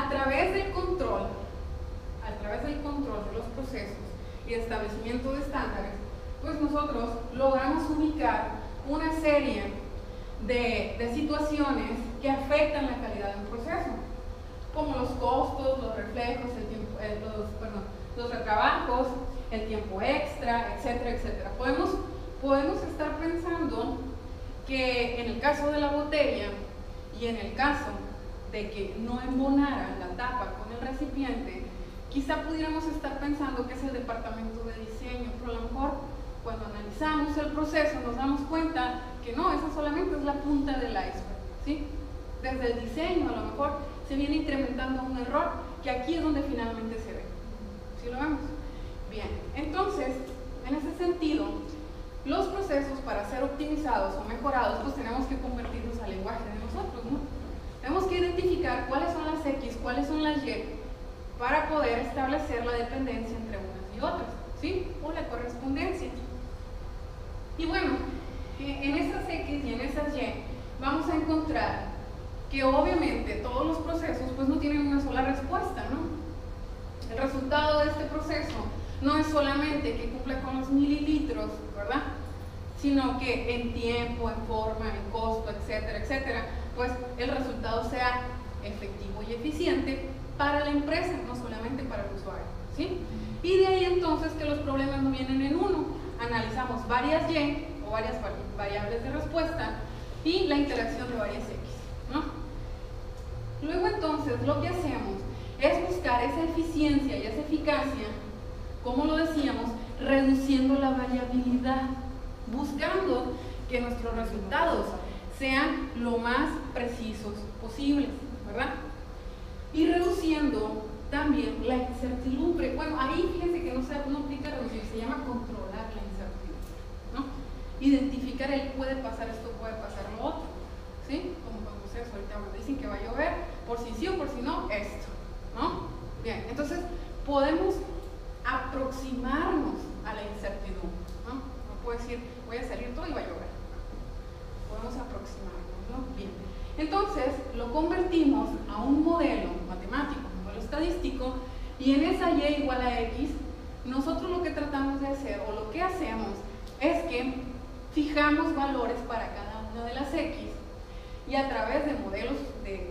a través del control de los procesos y establecimiento de estándares, pues nosotros logramos ubicar una serie de situaciones que afectan la calidad de un proceso, como los costos, los reflejos, los retrabajos, el tiempo extra, etcétera, etcétera. Podemos estar pensando que en el caso de la botella y en el caso de que no embonaran la tapa con el recipiente, quizá pudiéramos estar pensando que es el departamento de diseño, pero a lo mejor cuando analizamos el proceso nos damos cuenta que no, esa solamente es la punta del iceberg, ¿sí? Desde el diseño a lo mejor se viene incrementando un error que aquí es donde finalmente se ve. ¿Sí lo vemos? Bien, entonces, en ese sentido, los procesos para ser optimizados o mejorados, pues tenemos que convertirlos al lenguaje de nosotros, ¿no? Tenemos que identificar cuáles son las X, cuáles son las Y, para poder establecer la dependencia entre unas y otras, ¿sí? O la correspondencia. Y bueno, en esas X y en esas Y vamos a encontrar que obviamente todos los procesos pues no tienen una sola respuesta, ¿no? El resultado de este proceso no es solamente que cumpla con los mililitros, ¿verdad? Sino que en tiempo, en forma, en costo, etcétera, etcétera, pues el resultado sea efectivo y eficiente para la empresa, no solamente para el usuario, ¿sí? Y de ahí entonces que los problemas no vienen en uno. Analizamos varias Y o varias variables de respuesta y la interacción de varias X, ¿no? Luego entonces lo que hacemos es buscar esa eficiencia y esa eficacia, como lo decíamos, reduciendo la variabilidad, buscando que nuestros resultados sean lo más precisos posibles, ¿verdad? Y reduciendo también la incertidumbre. Bueno, ahí fíjense que no aplica reducir, se llama controlar la incertidumbre, ¿no? Identificar el puede pasar esto, puede pasar lo otro, ¿sí? Como cuando ustedes ahorita me dicen que va a llover, por si sí o por si no, esto, ¿no? Bien, entonces podemos aproximarnos a la incertidumbre, ¿no? No puedo decir, voy a salir todo y va a llover. Podemos aproximarnos, ¿no? Bien. Entonces, lo convertimos a un modelo matemático, un modelo estadístico, y en esa Y igual a X, nosotros lo que tratamos de hacer, o lo que hacemos, es que fijamos valores para cada una de las X, y a través de modelos de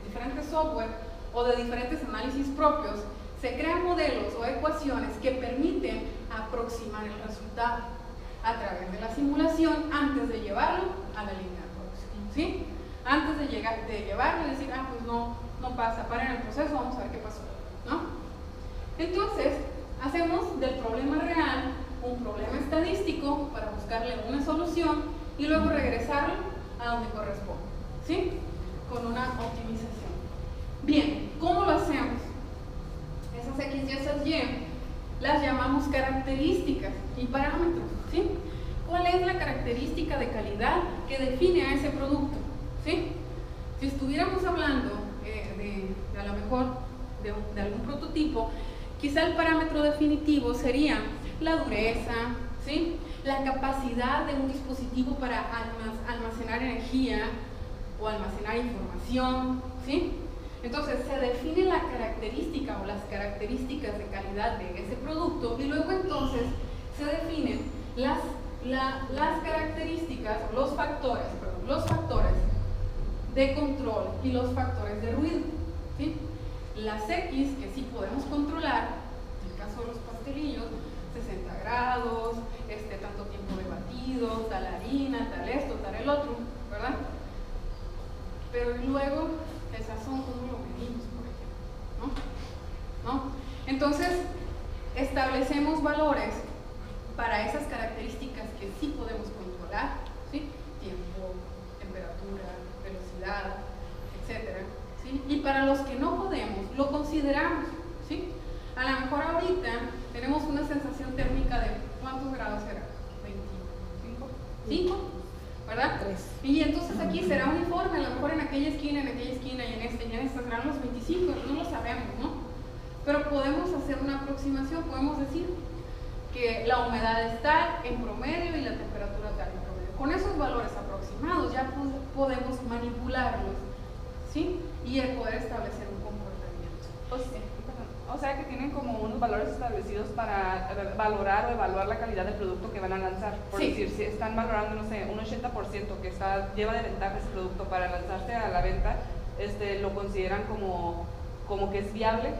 diferentes software o de diferentes análisis propios, se crean modelos o ecuaciones que permiten aproximar el resultado a través de la simulación antes de llevarlo a la línea de producción, ¿sí? Antes de llevarlo y decir, ah, pues no pasa, paren el proceso, vamos a ver qué pasó, ¿no? Entonces, hacemos del problema real un problema estadístico para buscarle una solución y luego regresarlo a donde corresponde, ¿sí? Con una optimización. Bien, ¿cómo lo hacemos? Esas X y esas Y las llamamos características y parámetros, ¿sí? ¿Cuál es la característica de calidad que define a ese producto? ¿Sí? Si estuviéramos hablando a lo mejor de algún prototipo, quizá el parámetro definitivo sería la dureza, ¿sí? La capacidad de un dispositivo para almacenar energía o almacenar información, ¿sí? Entonces se define la característica o las características de calidad de ese producto y luego entonces se definen las características, los factores de control y los factores de ruido, ¿sí? Las X que sí podemos controlar, en el caso de los pastelillos, 60 grados, tanto tiempo de batido, tal harina, tal esto, tal el otro, ¿verdad? Pero luego el sazón, ¿cómo lo medimos, por ejemplo? ¿No? Entonces, establecemos valores para esas características que sí podemos controlar, ¿sí? Tiempo, temperatura, velocidad, etcétera, ¿sí? Y para los que no podemos, lo consideramos, ¿sí? A lo mejor ahorita tenemos una sensación térmica de ¿cuántos grados será? 25, 5, ¿verdad? 3. Y entonces aquí será uniforme, a lo mejor en aquella esquina y en esta serán los 25, no lo sabemos, ¿no? Pero podemos hacer una aproximación, podemos decir que la humedad es tal en promedio y la temperatura tal en promedio. Con esos valores aproximados ya podemos manipularlos, ¿sí? y el poder establecer un comportamiento. O sea que tienen como unos valores establecidos para valorar o evaluar la calidad del producto que van a lanzar. Por Sí. decir, si están valorando, no sé, un 80% que lleva de ventaja ese producto para lanzarse a la venta, lo consideran como que es viable,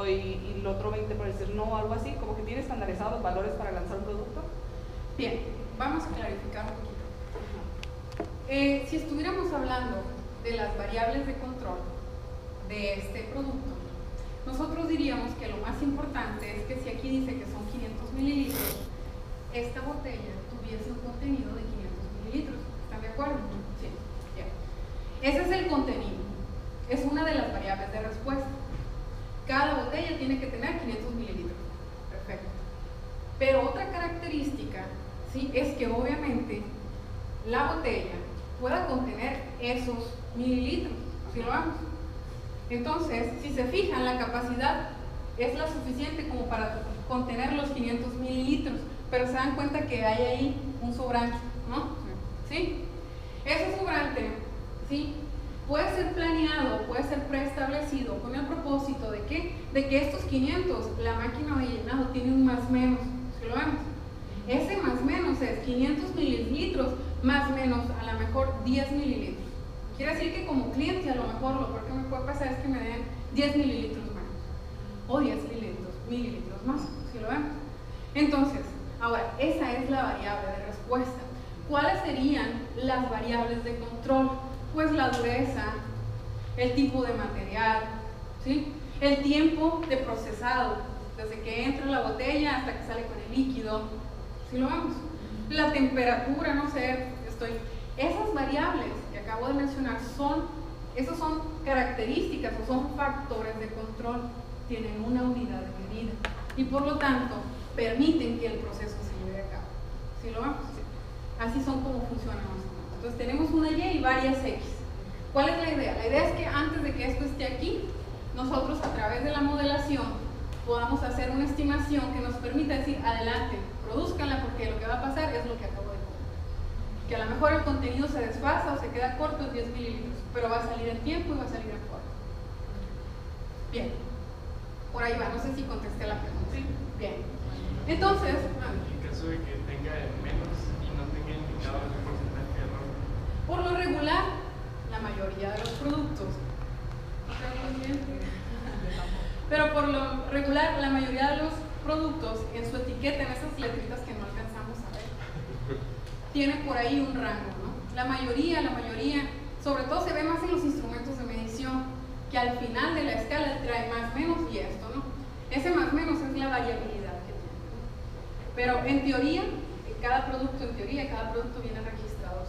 y el otro 20% por decir no, algo así, como que tiene estandarizados los valores para lanzar un producto. Bien, vamos a clarificar un poquito. Si estuviéramos hablando de las variables de control de este producto, nosotros diríamos que lo más importante es que si aquí dice que son 500 mililitros, esta botella tuviese un contenido de 500 mililitros. ¿Están de acuerdo? Sí. Bien. Ese es el contenido. Es una de las variables de respuesta. Cada botella tiene que tener 500 mililitros. Perfecto. Pero otra característica, ¿sí?, es que obviamente la botella pueda contener esos mililitros. ¿Sí lo vamos? Entonces, si se fijan, la capacidad es la suficiente como para contener los 500 mililitros, pero se dan cuenta que hay ahí un sobrante, ¿no? ¿Sí? Ese sobrante, ¿sí?, puede ser planeado, puede ser preestablecido con el propósito de que estos 500, la máquina de llenado tiene un más menos. ¿Sí lo vemos? Ese más menos es 500 mililitros más menos a lo mejor 10 mililitros. Quiere decir que como cliente a lo mejor lo peor que me puede pasar es que me den 10 mililitros menos o 10 mililitros más. ¿Sí lo vemos? Entonces, ahora, esa es la variable de respuesta. ¿Cuáles serían las variables de control? Pues la dureza, el tipo de material, ¿sí?, el tiempo de procesado, desde que entra la botella hasta que sale con el líquido. ¿Sí lo vemos? La temperatura, no sé, esas variables que acabo de mencionar son características o son factores de control, tienen una unidad de medida y por lo tanto permiten que el proceso se lleve a cabo. ¿Sí lo vemos? Así son como funcionan más o menos. Entonces tenemos una Y y varias X. ¿Cuál es la idea? La idea es que antes de que esto esté aquí, nosotros a través de la modelación podamos hacer una estimación que nos permita decir, adelante, produzcanla, porque lo que va a pasar es lo que acabo de comentar. Que a lo mejor el contenido se desfasa o se queda corto en 10 mililitros, pero va a salir en tiempo y va a salir en forma. Bien, por ahí va, no sé si contesté la pregunta. Sí. Bien, entonces, en caso de que tenga menos y no tenga indicado el porcentaje de error. por lo regular, la mayoría de los productos, pero por lo regular, la mayoría de los productos en su etiqueta, en esas letritas que no alcanzamos a ver, tiene por ahí un rango, ¿no? La mayoría, sobre todo se ve más en los instrumentos de medición, que al final de la escala trae más, menos y esto, ¿no? Ese más, menos es la variabilidad que tiene, ¿no? Pero en teoría, cada producto viene registrado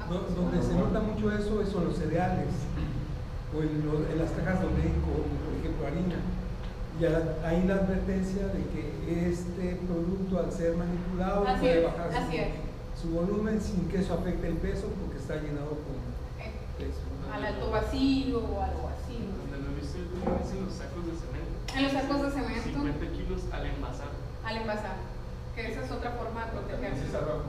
donde se nota mucho eso son los cereales o en las cajas donde hay, por ejemplo, harina. Y hay la advertencia de que este producto, al ser manipulado, puede bajar su volumen sin que eso afecte el peso porque está llenado con peso. Al alto vacío o algo así, ¿no? Donde lo he visto es en los sacos de cemento. En los sacos de cemento. 50 kilos al envasar. Al envasar, que esa es otra forma de También se protegerse. estaba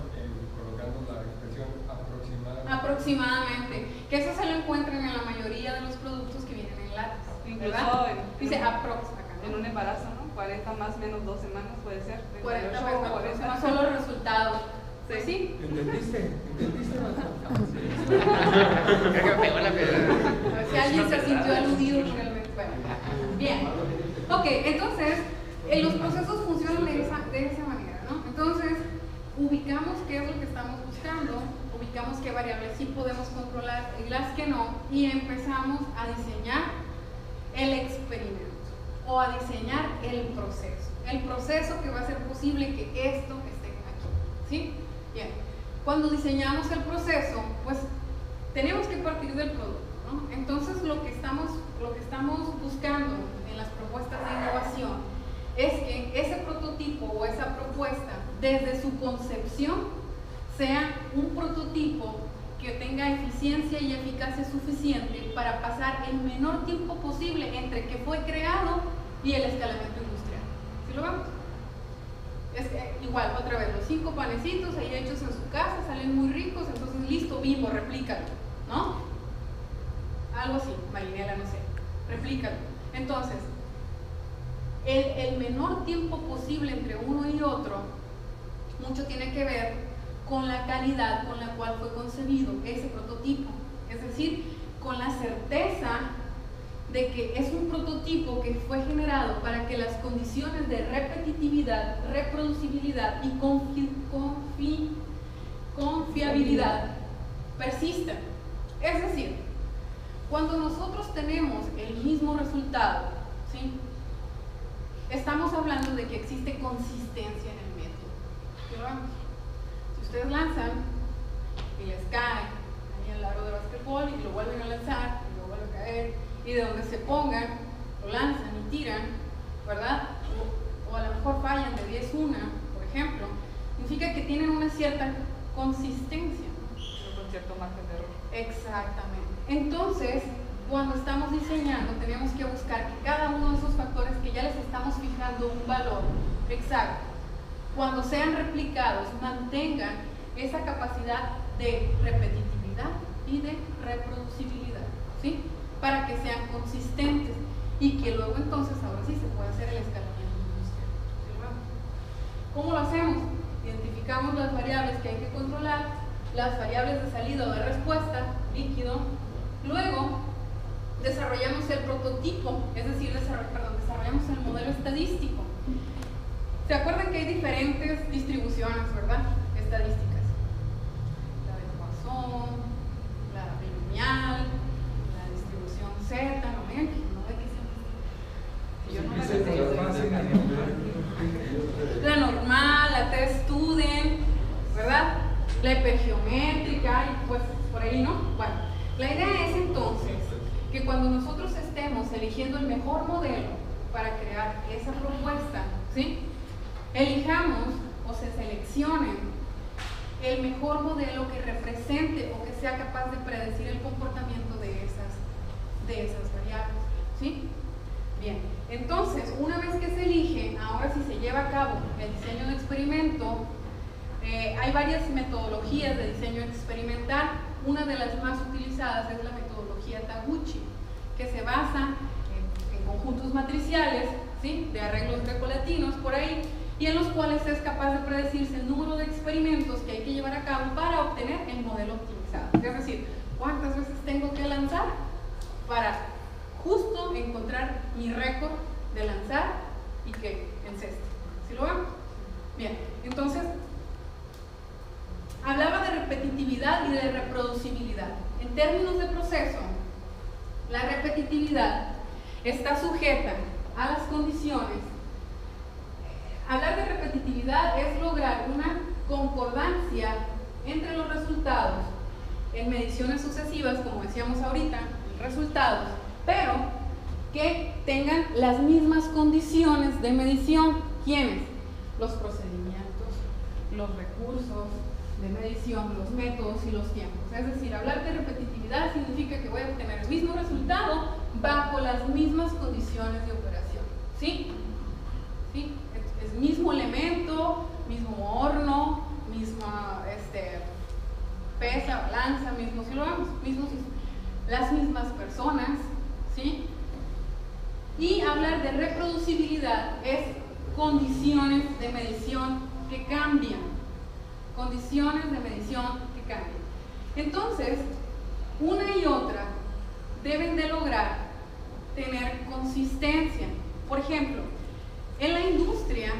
colocando la expresión aproximadamente. Aproximadamente, que eso se lo encuentran en la mayoría de los productos que vienen en latas, Incluso dice aprox acá, ¿no? en un embarazo, ¿no? 40 más menos 2 semanas puede ser. 40 38 más, o 40. no son los resultados. Pues sí. ¿Entendiste? Si alguien se sintió aludido realmente. Bueno, bien. Ok, entonces, los procesos funcionan de esa manera, ¿no? Entonces, ubicamos qué es lo que estamos buscando, ubicamos qué variables sí podemos controlar y las que no, y empezamos a diseñar el experimento o a diseñar el proceso que va a hacer posible que esto esté aquí, ¿sí? Bien, cuando diseñamos el proceso, pues tenemos que partir del producto, ¿no? Entonces lo que estamos buscando en las propuestas de innovación es que ese prototipo o esa propuesta, desde su concepción, sea un prototipo que tenga eficiencia y eficacia suficiente para pasar el menor tiempo posible entre que fue creado y el escalamiento industrial. ¿Sí lo vemos? Es igual, otra vez, los 5 panecitos ahí hechos en su casa, salen muy ricos, entonces listo, vivo, replícalo, ¿no? algo así, Marinela, no sé, replícalo. Entonces, el menor tiempo posible entre uno y otro, mucho tiene que ver con la calidad con la cual fue concebido ese prototipo, es decir, con la certeza de que es un prototipo que fue generado para que las condiciones de repetitividad, reproducibilidad y confiabilidad persistan. Es decir, cuando nosotros tenemos el mismo resultado, ¿sí?, estamos hablando de que existe consistencia en el método. ¿Sí? Si ustedes lanzan y les cae ahí al aro de básquetbol y lo vuelven a lanzar y lo vuelve a caer, y de donde se pongan, lo lanzan y tiran, ¿verdad? O a lo mejor fallan de 10 una, por ejemplo, significa que tienen una cierta consistencia, ¿no? Pero con cierto margen de error. Exactamente. Entonces, cuando estamos diseñando, tenemos que buscar que cada uno de esos factores que ya les estamos fijando un valor exacto, cuando sean replicados, mantengan esa capacidad de repetitividad y de reproducibilidad, ¿sí?, para que sean consistentes y que luego entonces ahora sí se puede hacer el escalamiento industrial. ¿Sí? ¿Cómo lo hacemos? Identificamos las variables que hay que controlar, las variables de salida o de respuesta, líquido, luego desarrollamos el prototipo, es decir, desarrollamos el modelo estadístico. ¿Se acuerdan que hay diferentes distribuciones, verdad? Estadísticas. La de Poisson, la binomial, la distribución Z, ¿no ven? No ve que Yo no me sé. La normal, la T-Student, ¿verdad? La hipergeométrica, y pues por ahí, ¿no? Bueno, la idea es entonces que cuando nosotros estemos eligiendo el mejor modelo para crear esa propuesta, ¿sí?, elijamos o se seleccione el mejor modelo que represente o que sea capaz de predecir el comportamiento de esas variables, ¿sí? Bien, entonces, una vez que se elige, ahora si se lleva a cabo el diseño de experimento, hay varias metodologías de diseño experimental. Una de las más utilizadas es la metodología Taguchi, que se basa en conjuntos matriciales, ¿sí?, de arreglos grecolatinos por ahí, y en los cuales es capaz de predecirse el número de experimentos que hay que llevar a cabo para obtener el modelo optimizado. Es decir, cuántas veces tengo que lanzar para justo encontrar mi récord de lanzar y que enceste. ¿Sí lo vemos? Bien, entonces hablaba de repetitividad y de reproducibilidad. En términos de proceso, la repetitividad está sujeta a las condiciones. Hablar de repetitividad es lograr una concordancia entre los resultados en mediciones sucesivas, como decíamos ahorita, resultados, pero que tengan las mismas condiciones de medición. ¿Quiénes? Los procedimientos, los recursos de medición, los métodos y los tiempos. Es decir, hablar de repetitividad significa que voy a obtener el mismo resultado bajo las mismas condiciones de operación. ¿Sí? ¿Sí? Es mismo elemento, mismo horno, misma pesa, balanza, mismo, si lo vemos, las mismas personas, ¿sí? Y hablar de reproducibilidad es condiciones de medición que cambian. Condiciones de medición que cambian. Entonces, una y otra deben de lograr tener consistencia. Por ejemplo, en la industria,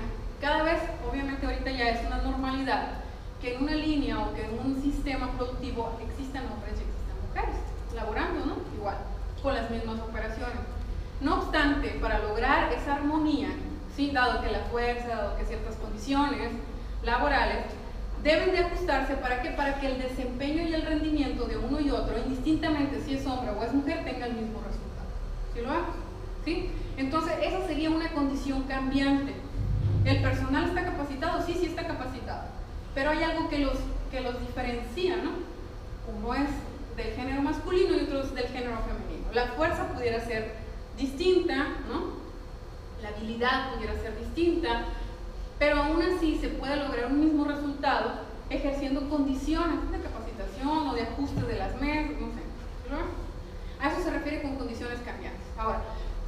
cada vez, obviamente ahorita ya es una normalidad, que en una línea o que en un sistema productivo existan hombres y existan mujeres, laborando, ¿no? Igual, con las mismas operaciones. No obstante, para lograr esa armonía, ¿sí?, dado que la fuerza, dado que ciertas condiciones laborales deben de ajustarse, ¿para qué? Para que el desempeño y el rendimiento de uno y otro, indistintamente si es hombre o es mujer, tenga el mismo resultado. ¿Sí lo vemos? ¿Sí? Entonces, esa sería una condición cambiante. ¿El personal está capacitado? Sí, sí está capacitado. Pero hay algo que los diferencia, ¿no? Uno es del género masculino y otro es del género femenino. La fuerza pudiera ser distinta, ¿no? La habilidad pudiera ser distinta, pero aún así se puede lograr un mismo resultado ejerciendo condiciones de capacitación o de ajuste de las mesas, no sé. A eso se refiere con condiciones cambiantes. Ahora,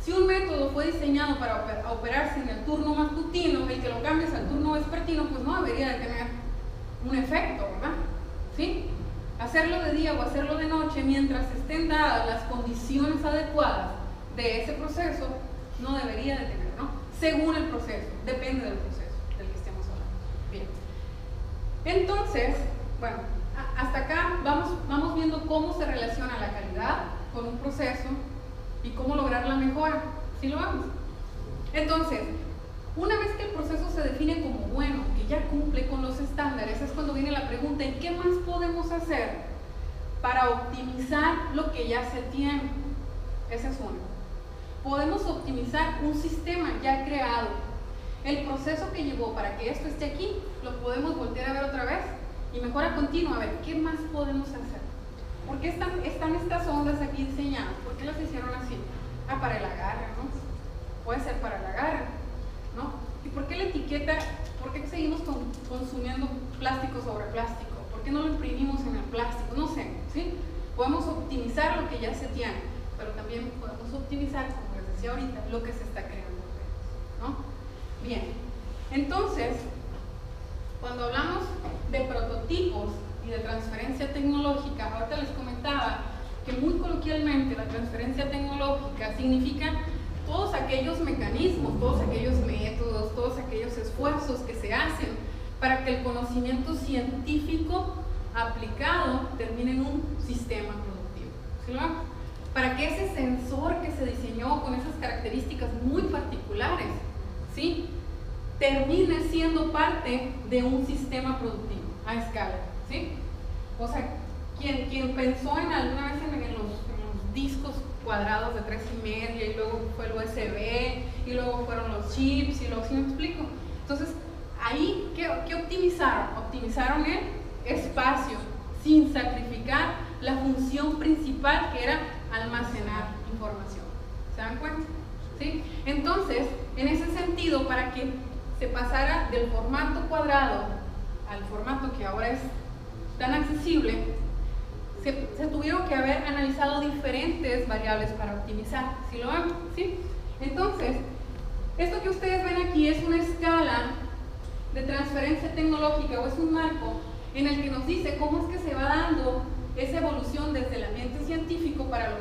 si un método fue diseñado para operarse en el turno matutino, el que lo cambies al turno vespertino, pues no debería de tener un efecto, ¿verdad? ¿Sí? Hacerlo de día o hacerlo de noche, mientras estén dadas las condiciones adecuadas de ese proceso, no debería de tener, ¿no? Según el proceso, depende del proceso del que estemos hablando. Bien. Entonces, bueno, hasta acá vamos viendo cómo se relaciona la calidad con un proceso y cómo lograr la mejora. ¿Sí lo vamos? Entonces, una vez que el proceso se define como bueno, que ya cumple con los estándares, es cuando viene la pregunta: ¿en qué más podemos hacer para optimizar lo que ya se tiene? Esa es una. Podemos optimizar un sistema ya creado. El proceso que llevó para que esto esté aquí, lo podemos voltear a ver otra vez y mejora continua, a ver, ¿qué más podemos hacer? ¿Por qué están estas ondas aquí diseñadas? ¿Por qué las hicieron así? Ah, para el agarre, ¿no? Puede ser para el agarre, ¿no? ¿Y por qué la etiqueta? ¿Por qué seguimos consumiendo plástico sobre plástico? ¿Por qué no lo imprimimos en el plástico? No sé, ¿sí? Podemos optimizar lo que ya se tiene, pero también podemos optimizar, como les decía ahorita, lo que se está creando, ¿no? Bien, entonces, cuando hablamos de prototipos y de transferencia tecnológica, ahorita les comentaba que muy coloquialmente la transferencia tecnológica significa todos aquellos mecanismos, todos aquellos métodos, todos aquellos esfuerzos que se hacen para que el conocimiento científico aplicado termine en un sistema productivo. ¿Sí lo ven? Para que ese sensor que se diseñó con esas características muy particulares, ¿sí?, termine siendo parte de un sistema productivo a escala, ¿sí? O sea, quien pensó en alguna vez en los discos cuadrados de 3,5 y luego fue el USB y luego fueron los chips y luego, ¿sí me explico? Entonces, ahí, ¿qué optimizaron? Optimizaron el espacio sin sacrificar la función principal, que era almacenar información. ¿Se dan cuenta? ¿Sí? Entonces, en ese sentido, para que se pasara del formato cuadrado al formato que ahora es tan accesible, se tuvieron que haber analizado diferentes variables para optimizar. ¿Sí lo ven? ¿Sí? Entonces, esto que ustedes ven aquí es una escala de transferencia tecnológica, o es un marco en el que nos dice cómo es que se va dando esa evolución desde el ambiente científico para los